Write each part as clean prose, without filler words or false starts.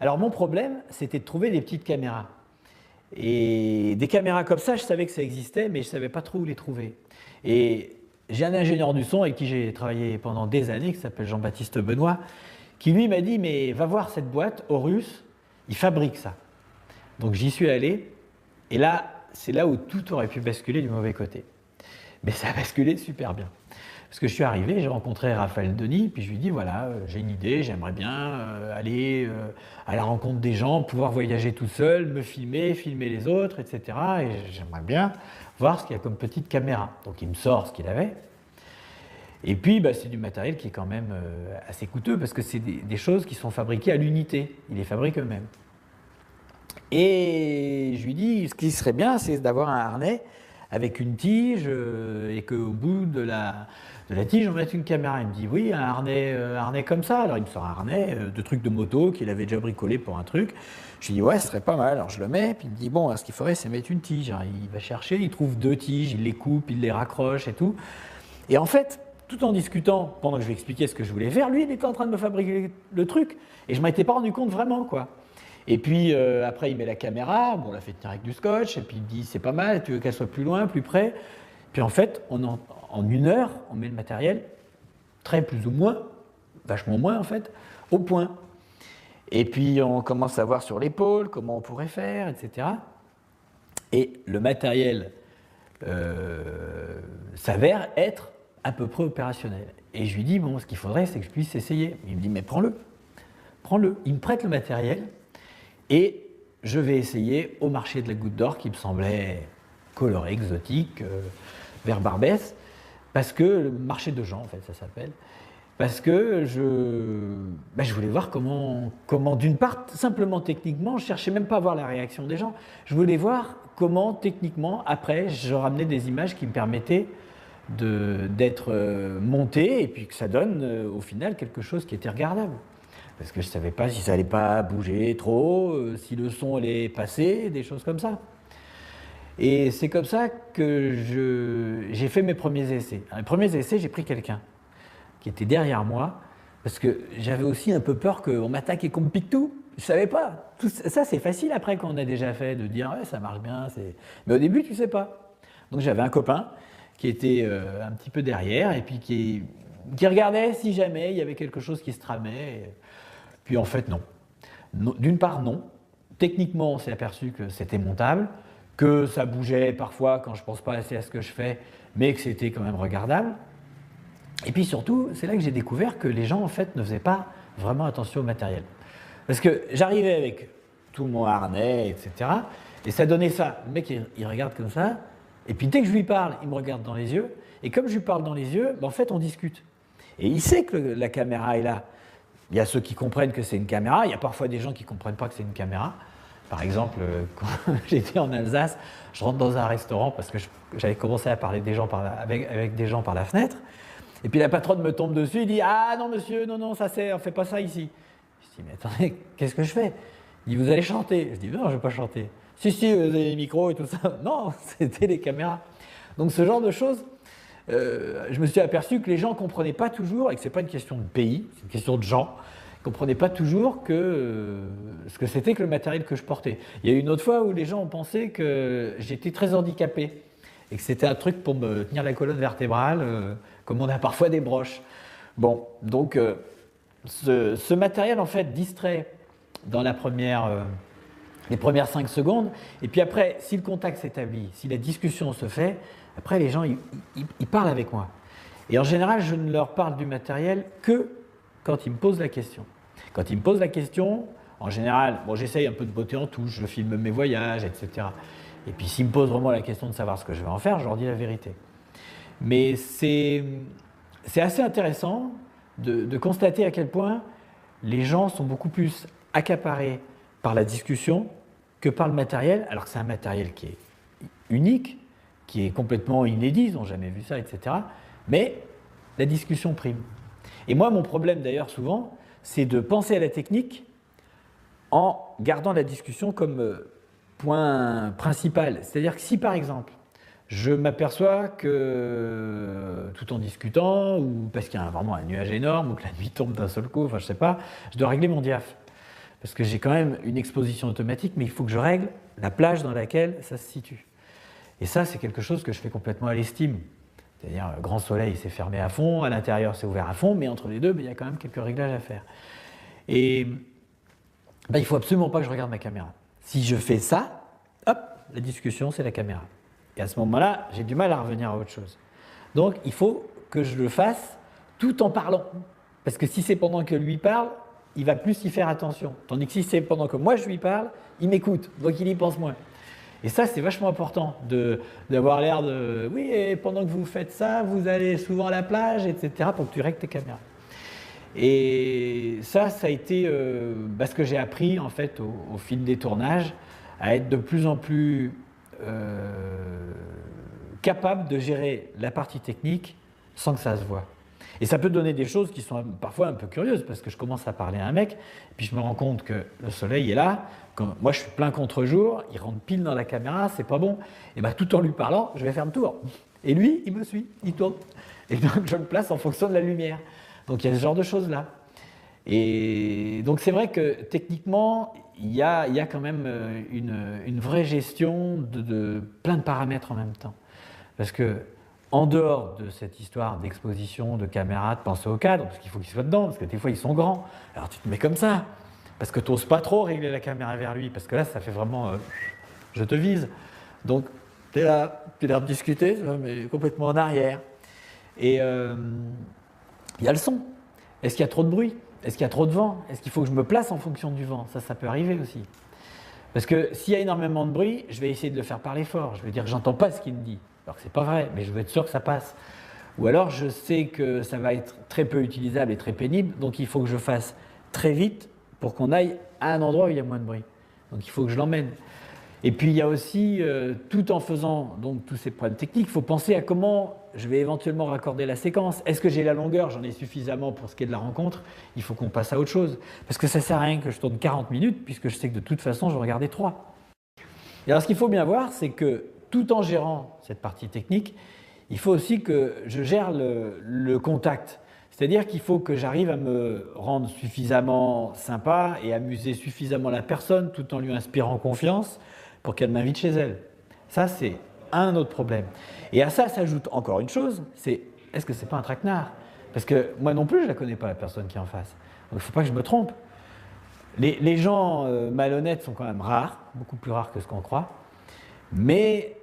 Alors mon problème, c'était de trouver des petites caméras. Et des caméras comme ça, je savais que ça existait, mais je ne savais pas trop où les trouver. Et j'ai un ingénieur du son avec qui j'ai travaillé pendant des années, qui s'appelle Jean-Baptiste Benoît, qui lui m'a dit, mais va voir cette boîte, Horus, il fabrique ça. Donc j'y suis allé, et là, c'est là où tout aurait pu basculer du mauvais côté. Mais ça a basculé super bien. Parce que je suis arrivé, j'ai rencontré Raphaël Denis, puis je lui ai dit, voilà, j'ai une idée, j'aimerais bien aller à la rencontre des gens, pouvoir voyager tout seul, me filmer, filmer les autres, etc. Et j'aimerais bien voir ce qu'il y a comme petite caméra. Donc il me sort ce qu'il avait. Et puis bah, c'est du matériel qui est quand même assez coûteux, parce que c'est des choses qui sont fabriquées à l'unité. Ils les fabriquent eux-mêmes. Et je lui dis, ce qui serait bien, c'est d'avoir un harnais avec une tige et qu'au bout de la tige, on mette une caméra. Il me dit, oui, un harnais comme ça. Alors il me sort un harnais de trucs de moto qu'il avait déjà bricolé pour un truc. Je lui dis, ouais, ce serait pas mal. Alors je le mets, puis il me dit, bon, alors, ce qu'il faudrait, c'est mettre une tige. Alors, il va chercher, il trouve 2 tiges, il les coupe, il les raccroche et tout. Et en fait, tout en discutant, pendant que je lui expliquais ce que je voulais faire, lui, il était en train de me fabriquer le truc. Et je ne m'étais pas rendu compte vraiment, quoi. Et puis après, il met la caméra, bon, on l'a fait tenir avec du scotch, et puis il me dit c'est pas mal, tu veux qu'elle soit plus loin, plus près. Puis en fait, en 1 heure, on met le matériel, très plus ou moins, vachement moins en fait, au point. Et puis on commence à voir sur l'épaule comment on pourrait faire, etc. Et le matériel s'avère être à peu près opérationnel. Et je lui dis, bon, ce qu'il faudrait, c'est que je puisse essayer. Il me dit, mais prends-le, prends-le. Il me prête le matériel. Et je vais essayer au marché de la Goutte d'Or qui me semblait coloré, exotique, vers Barbès, parce que le marché de Jean, en fait, ça s'appelle, parce que je voulais voir comment d'une part, simplement techniquement, je ne cherchais même pas à voir la réaction des gens, je voulais voir comment techniquement, après, je ramenais des images qui me permettaient d'être monté et puis que ça donne au final quelque chose qui était regardable. Parce que je ne savais pas si ça n'allait pas bouger trop, si le son allait passer, des choses comme ça. Et c'est comme ça que j'ai fait mes premiers essais. Les premiers essais, j'ai pris quelqu'un qui était derrière moi, parce que j'avais aussi un peu peur qu'on m'attaque et qu'on me pique tout. Je ne savais pas. Tout ça, c'est facile après quand on a déjà fait, de dire ouais, ça marche bien. Mais au début, tu ne sais pas. Donc j'avais un copain qui était un petit peu derrière et puis qui regardait si jamais il y avait quelque chose qui se tramait. Puis en fait, non. D'une part, non. Techniquement, on s'est aperçu que c'était montable, que ça bougeait parfois quand je ne pense pas assez à ce que je fais, mais que c'était quand même regardable. Et puis surtout, c'est là que j'ai découvert que les gens, en fait, ne faisaient pas vraiment attention au matériel. Parce que j'arrivais avec tout mon harnais, etc. Et ça donnait ça. Le mec, il regarde comme ça. Et puis dès que je lui parle, il me regarde dans les yeux. Et comme je lui parle dans les yeux, ben, en fait, on discute. Et il sait que la caméra est là. Il y a ceux qui comprennent que c'est une caméra, il y a parfois des gens qui ne comprennent pas que c'est une caméra. Par exemple, quand j'étais en Alsace, je rentre dans un restaurant parce que j'avais commencé à parler avec des gens par la fenêtre. Et puis la patronne me tombe dessus et dit « Ah non monsieur, non, ça c'est, on ne fait pas ça ici. » Je dis « Mais attendez, qu'est-ce que je fais ?» Il dit « Vous allez chanter. » Je dis « Non, je ne vais pas chanter. »« Si, vous avez les micros et tout ça. » Non, c'était les caméras. Donc ce genre de choses, je me suis aperçu que les gens ne comprenaient pas toujours, et que ce n'est pas une question de pays, c'est une question de gens, ils ne comprenaient pas toujours ce que c'était que le matériel que je portais. Il y a eu une autre fois où les gens ont pensé que j'étais très handicapé, et que c'était un truc pour me tenir la colonne vertébrale, comme on a parfois des broches. Bon, donc ce matériel en fait distrait dans les premières 5 secondes, et puis après, si le contact s'établit, si la discussion se fait, après les gens, ils parlent avec moi. Et en général, je ne leur parle du matériel que quand ils me posent la question. Quand ils me posent la question, en général, bon, j'essaye un peu de botter en touche, je filme mes voyages, etc. Et puis s'ils me posent vraiment la question de savoir ce que je vais en faire, je leur dis la vérité. Mais c'est assez intéressant de constater à quel point les gens sont beaucoup plus accaparés par la discussion que par le matériel, alors que c'est un matériel qui est unique, qui est complètement inédit, ils n'ont jamais vu ça, etc. Mais la discussion prime. Et moi, mon problème d'ailleurs souvent, c'est de penser à la technique en gardant la discussion comme point principal. C'est-à-dire que si par exemple, je m'aperçois que tout en discutant, ou parce qu'il y a vraiment un nuage énorme, ou que la nuit tombe d'un seul coup, enfin je sais pas, je dois régler mon diaph. parce que j'ai quand même une exposition automatique, mais il faut que je règle la plage dans laquelle ça se situe. Et ça, c'est quelque chose que je fais complètement à l'estime. C'est-à-dire, grand soleil, c'est fermé à fond, à l'intérieur, c'est ouvert à fond, mais entre les deux, il y a quand même quelques réglages à faire. Et il ne faut absolument pas que je regarde ma caméra. Si je fais ça, hop, la discussion, c'est la caméra. Et à ce moment-là, j'ai du mal à revenir à autre chose. Donc, il faut que je le fasse tout en parlant. Parce que si c'est pendant que lui parle, il va plus y faire attention. Tandis que si c'est pendant que moi je lui parle, il m'écoute, donc il y pense moins. Et ça, c'est vachement important d'avoir l'air de « oui, et pendant que vous faites ça, vous allez souvent à la plage, etc. » pour que tu règles tes caméras. Et ça a été ce que j'ai appris en fait au fil des tournages, à être de plus en plus capable de gérer la partie technique sans que ça se voie. Et ça peut donner des choses qui sont parfois un peu curieuses, parce que je commence à parler à un mec, et puis je me rends compte que le soleil est là, moi je suis plein contre-jour, il rentre pile dans la caméra, c'est pas bon, et tout en lui parlant, je vais faire le tour. Et lui, il me suit, il tourne. Et donc je le place en fonction de la lumière. Donc il y a ce genre de choses-là. Et donc c'est vrai que techniquement, il y a quand même une vraie gestion de plein de paramètres en même temps. Parce que en dehors de cette histoire d'exposition, de caméra, de penser au cadre, parce qu'il faut qu'il soit dedans, parce que des fois ils sont grands, alors tu te mets comme ça, parce que tu n'oses pas trop régler la caméra vers lui, parce que là ça fait vraiment je te vise. Donc tu es là, tu as l'air de discuter, mais complètement en arrière. Et il y a le son. Est-ce qu'il y a trop de bruit? Est-ce qu'il y a trop de vent? Est-ce qu'il faut que je me place en fonction du vent? Ça peut arriver aussi. Parce que s'il y a énormément de bruit, je vais essayer de le faire parler fort. Je vais dire que j'entends pas ce qu'il me dit. Alors que c'est pas vrai, mais je veux être sûr que ça passe. Ou alors je sais que ça va être très peu utilisable et très pénible, donc il faut que je fasse très vite pour qu'on aille à un endroit où il y a moins de bruit. Donc il faut que je l'emmène. Et puis il y a aussi, tout en faisant donc tous ces problèmes techniques, il faut penser à comment je vais éventuellement raccorder la séquence. Est-ce que j'ai la longueur? J'en ai suffisamment pour ce qui est de la rencontre. Il faut qu'on passe à autre chose. Parce que ça ne sert à rien que je tourne 40 minutes, puisque je sais que de toute façon, je vais regarder 3. Et alors ce qu'il faut bien voir, c'est que tout en gérant cette partie technique, il faut aussi que je gère le contact. C'est-à-dire qu'il faut que j'arrive à me rendre suffisamment sympa et amuser suffisamment la personne tout en lui inspirant confiance pour qu'elle m'invite chez elle. Ça, c'est un autre problème. Et à ça s'ajoute encore une chose, c'est est-ce que c'est pas un traquenard? Parce que moi non plus, je ne la connais pas, la personne qui est en face. Donc il ne faut pas que je me trompe. Les gens malhonnêtes sont quand même rares, beaucoup plus rares que ce qu'on croit. Mais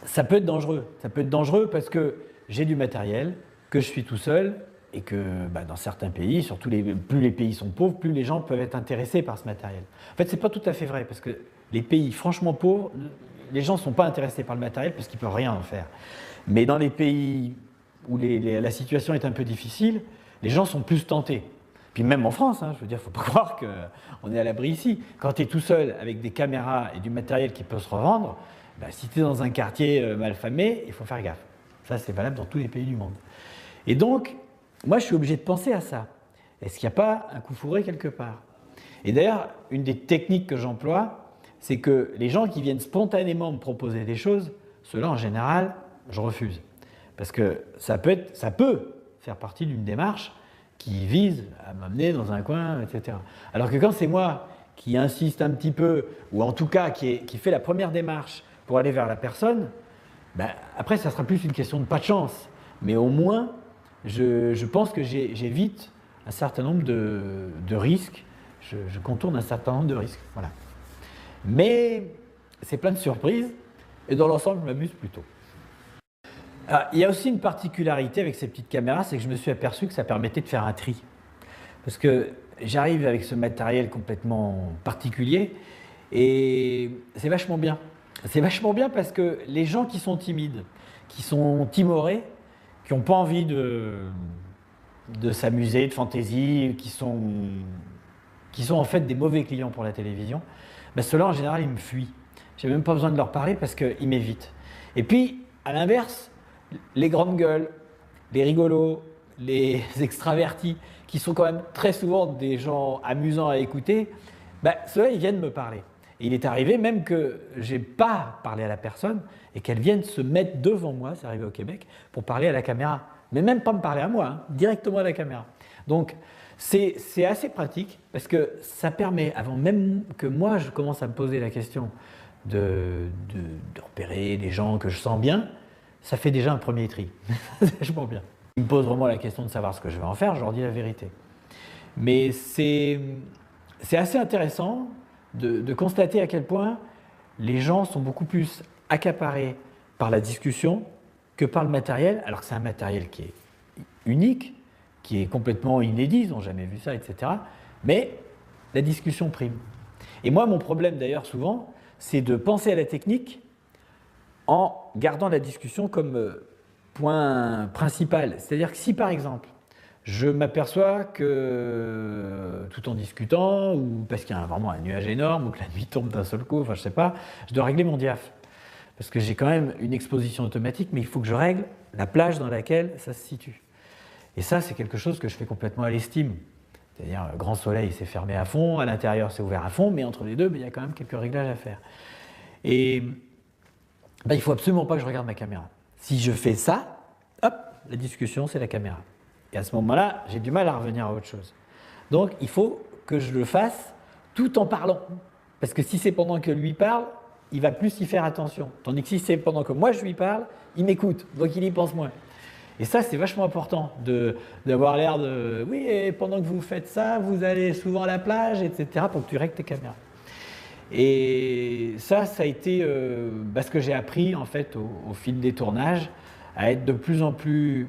ça peut être dangereux. Ça peut être dangereux parce que j'ai du matériel, que je suis tout seul, et que dans certains pays, surtout plus les pays sont pauvres, plus les gens peuvent être intéressés par ce matériel. En fait, ce n'est pas tout à fait vrai, parce que les pays franchement pauvres, les gens ne sont pas intéressés par le matériel parce qu'ils ne peuvent rien en faire. Mais dans les pays où la situation est un peu difficile, les gens sont plus tentés. Puis même en France, je veux dire, il ne faut pas croire qu'on est à l'abri ici. Quand tu es tout seul avec des caméras et du matériel qui peut se revendre, si tu es dans un quartier malfamé, il faut faire gaffe. Ça, c'est valable dans tous les pays du monde. Et donc, moi, je suis obligé de penser à ça. Est-ce qu'il n'y a pas un coup fourré quelque part? Et d'ailleurs, une des techniques que j'emploie, c'est que les gens qui viennent spontanément me proposer des choses, ceux-là, en général, je refuse. Parce que ça peut faire partie d'une démarche qui vise à m'amener dans un coin, etc. Alors que quand c'est moi qui insiste un petit peu, ou en tout cas qui fait la première démarche pour aller vers la personne, après, ça sera plus une question de pas de chance. Mais au moins, je pense que j'évite un certain nombre de risques. Je contourne un certain nombre de risques. Voilà. Mais c'est plein de surprises. Et dans l'ensemble, je m'amuse plutôt. Alors, il y a aussi une particularité avec ces petites caméras, c'est que je me suis aperçu que ça permettait de faire un tri. Parce que j'arrive avec ce matériel complètement particulier et c'est vachement bien. C'est vachement bien parce que les gens qui sont timides, qui sont timorés, qui n'ont pas envie de s'amuser, de fantaisie, qui sont en fait des mauvais clients pour la télévision, ceux-là en général ils me fuient. Je n'ai même pas besoin de leur parler parce qu'ils m'évitent. Et puis, à l'inverse, les grandes gueules, les rigolos, les extravertis, qui sont quand même très souvent des gens amusants à écouter, ceux-là, ils viennent me parler. Et il est arrivé même que je n'ai pas parlé à la personne et qu'elle vienne se mettre devant moi, c'est arrivé au Québec, pour parler à la caméra. Mais même pas me parler à moi, directement à la caméra. Donc, C'est assez pratique parce que ça permet, avant même que moi je commence à me poser la question de repérer les gens que je sens bien, ça fait déjà un premier tri. C'est vachement bien. Ils me posent vraiment la question de savoir ce que je vais en faire, je leur dis la vérité. Mais c'est assez intéressant de constater à quel point les gens sont beaucoup plus accaparés par la discussion que par le matériel, alors que c'est un matériel qui est unique, qui est complètement inédit, ils n'ont jamais vu ça, etc. Mais la discussion prime. Et moi, mon problème d'ailleurs souvent, c'est de penser à la technique en gardant la discussion comme point principal. C'est-à-dire que si par exemple, je m'aperçois que tout en discutant, ou parce qu'il y a vraiment un nuage énorme, ou que la nuit tombe d'un seul coup, enfin je sais pas, je dois régler mon diaph. Parce que j'ai quand même une exposition automatique, mais il faut que je règle la plage dans laquelle ça se situe. Et ça, c'est quelque chose que je fais complètement à l'estime. C'est-à-dire, grand soleil, c'est fermé à fond, à l'intérieur, c'est ouvert à fond, mais entre les deux, il y a quand même quelques réglages à faire. Et il ne faut absolument pas que je regarde ma caméra. Si je fais ça, hop, la discussion, c'est la caméra. Et à ce moment-là, j'ai du mal à revenir à autre chose. Donc, il faut que je le fasse tout en parlant. Parce que si c'est pendant que lui parle, il va plus y faire attention. Tandis que si c'est pendant que moi je lui parle, il m'écoute, donc il y pense moins. Et ça, c'est vachement important d'avoir l'air de « oui, et pendant que vous faites ça, vous allez souvent à la plage, etc. » pour que tu règles tes caméras. Et ça a été ce que j'ai appris en fait au fil des tournages, à être de plus en plus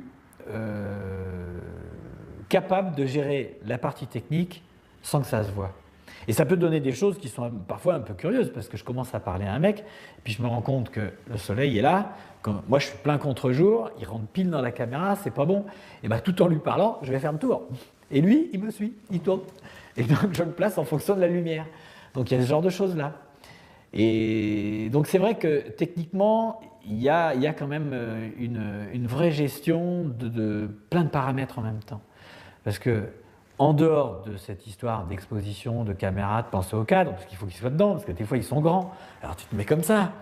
capable de gérer la partie technique sans que ça se voie. Et ça peut donner des choses qui sont parfois un peu curieuses, parce que je commence à parler à un mec, et puis je me rends compte que le soleil est là, quand moi je suis plein contre-jour, il rentre pile dans la caméra, c'est pas bon, et bien tout en lui parlant, je vais faire le tour. Et lui, il me suit, il tourne. Et donc je le place en fonction de la lumière. Donc il y a ce genre de choses-là. Et donc c'est vrai que techniquement, il y a quand même une vraie gestion de plein de paramètres en même temps. Parce que en dehors de cette histoire d'exposition, de caméra, de penser au cadre, parce qu'il faut qu'il soit dedans, parce que des fois ils sont grands, alors tu te mets comme ça,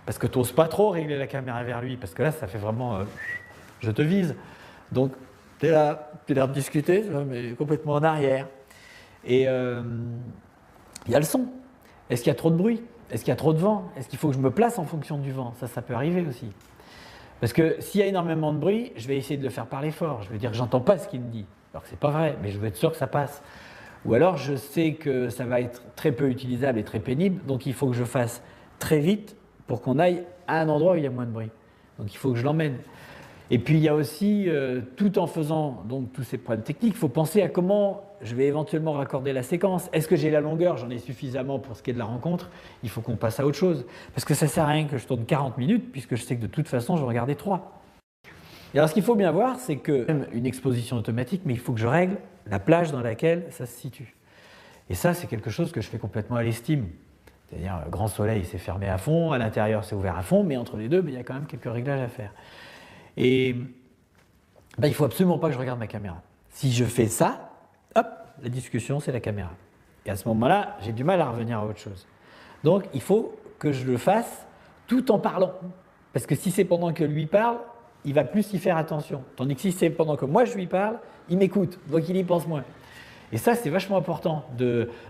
parce que tu n'oses pas trop régler la caméra vers lui, parce que là ça fait vraiment je te vise. Donc tu es là, tu as l'air de discuter, mais complètement en arrière. Et il y a le son. Est-ce qu'il y a trop de bruit? Est-ce qu'il y a trop de vent? Est-ce qu'il faut que je me place en fonction du vent? Ça peut arriver aussi. Parce que s'il y a énormément de bruit, je vais essayer de le faire parler fort. Je vais dire que j'entends pas ce qu'il me dit. Alors que c'est pas vrai, mais je veux être sûr que ça passe. Ou alors je sais que ça va être très peu utilisable et très pénible, donc il faut que je fasse très vite pour qu'on aille à un endroit où il y a moins de bruit. Donc il faut que je l'emmène. Et puis il y a aussi, tout en faisant donc, tous ces problèmes techniques, il faut penser à comment je vais éventuellement raccorder la séquence. Est-ce que j'ai la longueur? J'en ai suffisamment pour ce qui est de la rencontre. Il faut qu'on passe à autre chose. Parce que ça ne sert à rien que je tourne 40 minutes, puisque je sais que de toute façon, je vais regarder 3. Et alors ce qu'il faut bien voir, c'est que même une exposition automatique, mais il faut que je règle la plage dans laquelle ça se situe. Et ça, c'est quelque chose que je fais complètement à l'estime. C'est-à-dire, grand soleil, c'est fermé à fond, à l'intérieur, c'est ouvert à fond, mais entre les deux, il y a quand même quelques réglages à faire. Et il ne faut absolument pas que je regarde ma caméra. Si je fais ça, hop, la discussion, c'est la caméra. Et à ce moment-là, j'ai du mal à revenir à autre chose. Donc, il faut que je le fasse tout en parlant. Parce que si c'est pendant que lui parle, il va plus y faire attention. Tandis que si c'est pendant que moi je lui parle, il m'écoute, donc il y pense moins. Et ça, c'est vachement important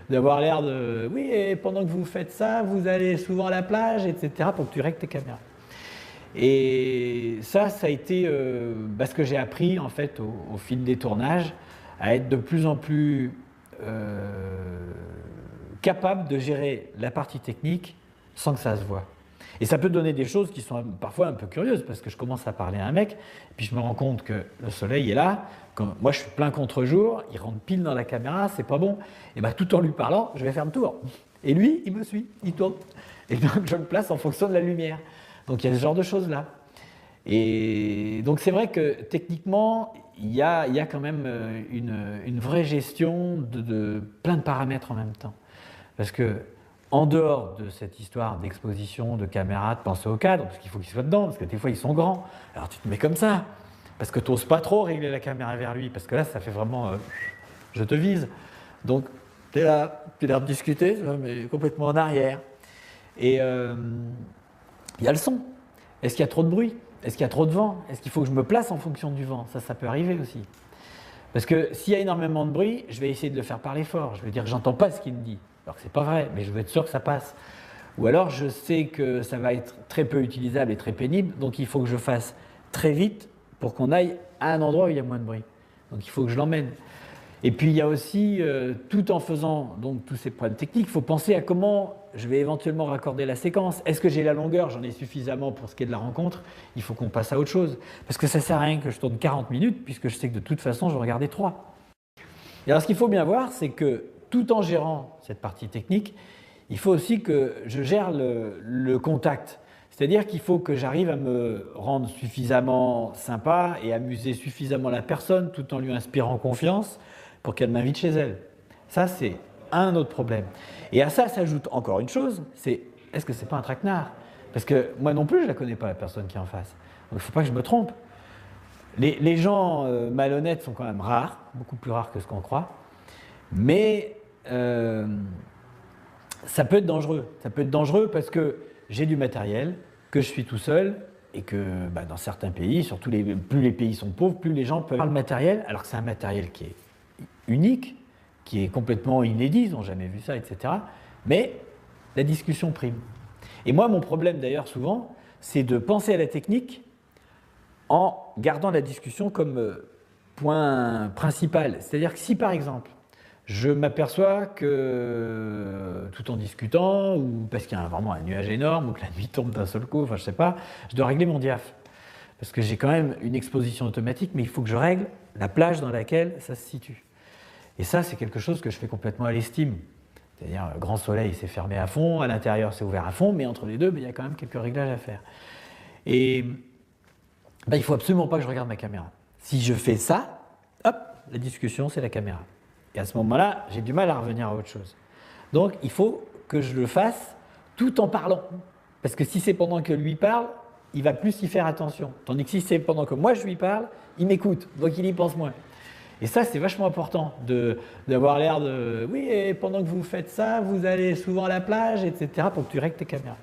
d'avoir l'air de « oui, et pendant que vous faites ça, vous allez souvent à la plage, etc. » pour que tu règles tes caméras. Et ça a été ce que j'ai appris en fait au fil des tournages, à être de plus en plus capable de gérer la partie technique sans que ça se voie. Et ça peut donner des choses qui sont parfois un peu curieuses, parce que je commence à parler à un mec, et puis je me rends compte que le soleil est là, quand moi je suis plein contre-jour, il rentre pile dans la caméra, c'est pas bon, et tout en lui parlant, je vais faire le tour. Et lui, il me suit, il tourne. Et donc je le place en fonction de la lumière. Donc il y a ce genre de choses-là. Et donc c'est vrai que techniquement, il y a quand même une vraie gestion de plein de paramètres en même temps. Parce que en dehors de cette histoire d'exposition, de caméra, de penser au cadre, parce qu'il faut qu'il soit dedans, parce que des fois ils sont grands, alors tu te mets comme ça, parce que tu n'oses pas trop régler la caméra vers lui, parce que là ça fait vraiment je te vise. Donc tu es là, tu as l'air de discuter, mais complètement en arrière. Et il y a le son. Est-ce qu'il y a trop de bruit? Est-ce qu'il y a trop de vent? Est-ce qu'il faut que je me place en fonction du vent? Ça peut arriver aussi. Parce que s'il y a énormément de bruit, je vais essayer de le faire parler fort. Je vais dire que j'entends pas ce qu'il me dit. Alors que c'est pas vrai, mais je veux être sûr que ça passe. Ou alors je sais que ça va être très peu utilisable et très pénible, donc il faut que je fasse très vite pour qu'on aille à un endroit où il y a moins de bruit. Donc il faut que je l'emmène. Et puis il y a aussi, tout en faisant donc tous ces problèmes techniques, il faut penser à comment je vais éventuellement raccorder la séquence. Est-ce que j'ai la longueur? J'en ai suffisamment pour ce qui est de la rencontre. Il faut qu'on passe à autre chose. Parce que ça ne sert à rien que je tourne 40 minutes, puisque je sais que de toute façon, je vais regarder 3. Et alors ce qu'il faut bien voir, c'est que tout en gérant cette partie technique, il faut aussi que je gère le contact. C'est-à-dire qu'il faut que j'arrive à me rendre suffisamment sympa et amuser suffisamment la personne tout en lui inspirant confiance pour qu'elle m'invite chez elle. Ça, c'est un autre problème. Et à ça s'ajoute encore une chose, c'est est-ce que c'est pas un traquenard? Parce que moi non plus, je ne la connais pas, la personne qui est en face. Donc il ne faut pas que je me trompe. Les gens malhonnêtes sont quand même rares, beaucoup plus rares que ce qu'on croit. Mais ça peut être dangereux. Ça peut être dangereux parce que j'ai du matériel, que je suis tout seul, et que dans certains pays, surtout plus les pays sont pauvres, plus les gens peuvent avoir le matériel, alors que c'est un matériel qui est unique, qui est complètement inédit, ils n'ont jamais vu ça, etc. Mais la discussion prime. Et moi, mon problème d'ailleurs souvent, c'est de penser à la technique en gardant la discussion comme point principal. C'est-à-dire que si par exemple, je m'aperçois que tout en discutant, ou parce qu'il y a vraiment un nuage énorme, ou que la nuit tombe d'un seul coup, enfin je sais pas, je dois régler mon diaph. Parce que j'ai quand même une exposition automatique, mais il faut que je règle la plage dans laquelle ça se situe. Et ça, c'est quelque chose que je fais complètement à l'estime. C'est-à-dire, grand soleil, c'est fermé à fond, à l'intérieur, c'est ouvert à fond, mais entre les deux, il y a quand même quelques réglages à faire. Et il ne faut absolument pas que je regarde ma caméra. Si je fais ça, hop, la discussion, c'est la caméra. Et à ce moment-là, j'ai du mal à revenir à autre chose. Donc, il faut que je le fasse tout en parlant. Parce que si c'est pendant que lui parle, il va plus y faire attention. Tandis que si c'est pendant que moi je lui parle, il m'écoute, donc il y pense moins. Et ça, c'est vachement important d'avoir l'air de « oui, et pendant que vous faites ça, vous allez souvent à la plage, etc. » pour que tu règles tes caméras.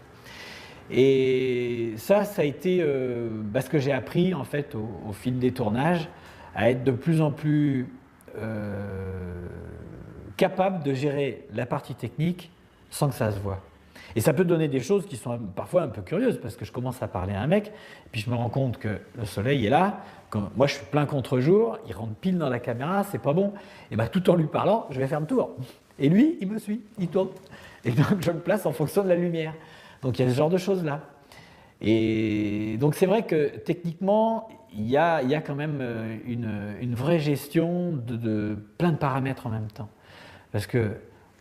Et ça a été ce que j'ai appris en fait au fil des tournages, à être de plus en plus capable de gérer la partie technique sans que ça se voie. Et ça peut donner des choses qui sont parfois un peu curieuses, parce que je commence à parler à un mec, et puis je me rends compte que le soleil est là, quand moi je suis plein contre-jour, il rentre pile dans la caméra, c'est pas bon, et tout en lui parlant, je vais faire le tour. Et lui, il me suit, il tourne. Et donc je le place en fonction de la lumière. Donc il y a ce genre de choses-là. Et donc c'est vrai que techniquement, il y a quand même une vraie gestion de plein de paramètres en même temps. Parce que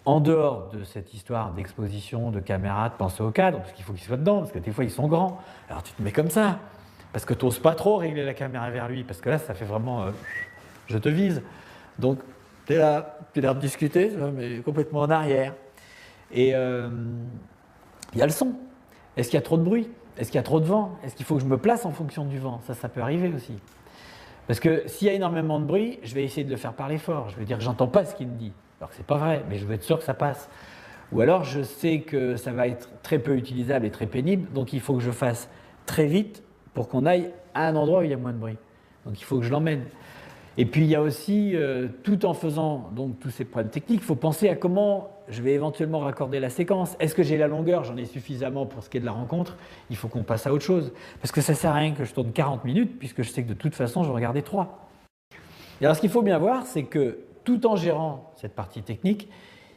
en dehors de cette histoire d'exposition, de caméra, de penser au cadre, parce qu'il faut qu'il soit dedans, parce que des fois ils sont grands, alors tu te mets comme ça, parce que tu n'oses pas trop régler la caméra vers lui, parce que là ça fait vraiment je te vise. Donc tu es là, tu as l'air de discuter, mais complètement en arrière. Et il y a le son. Est-ce qu'il y a trop de bruit? Est-ce qu'il y a trop de vent? Est-ce qu'il faut que je me place en fonction du vent? Ça peut arriver aussi. Parce que s'il y a énormément de bruit, je vais essayer de le faire parler fort. Je vais dire que j'entends pas ce qu'il me dit. Alors que c'est pas vrai, mais je veux être sûr que ça passe. Ou alors je sais que ça va être très peu utilisable et très pénible, donc il faut que je fasse très vite pour qu'on aille à un endroit où il y a moins de bruit. Donc il faut que je l'emmène. Et puis il y a aussi, tout en faisant donc tous ces problèmes techniques, il faut penser à comment je vais éventuellement raccorder la séquence. Est-ce que j'ai la longueur? J'en ai suffisamment pour ce qui est de la rencontre. Il faut qu'on passe à autre chose. Parce que ça ne sert à rien que je tourne 40 minutes, puisque je sais que de toute façon, je vais regarder 3. Et alors ce qu'il faut bien voir, c'est que tout en gérant cette partie technique,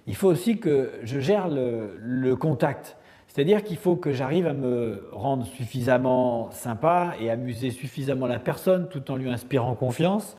il faut aussi que je gère le contact. C'est-à-dire qu'il faut que j'arrive à me rendre suffisamment sympa et amuser suffisamment la personne tout en lui inspirant confiance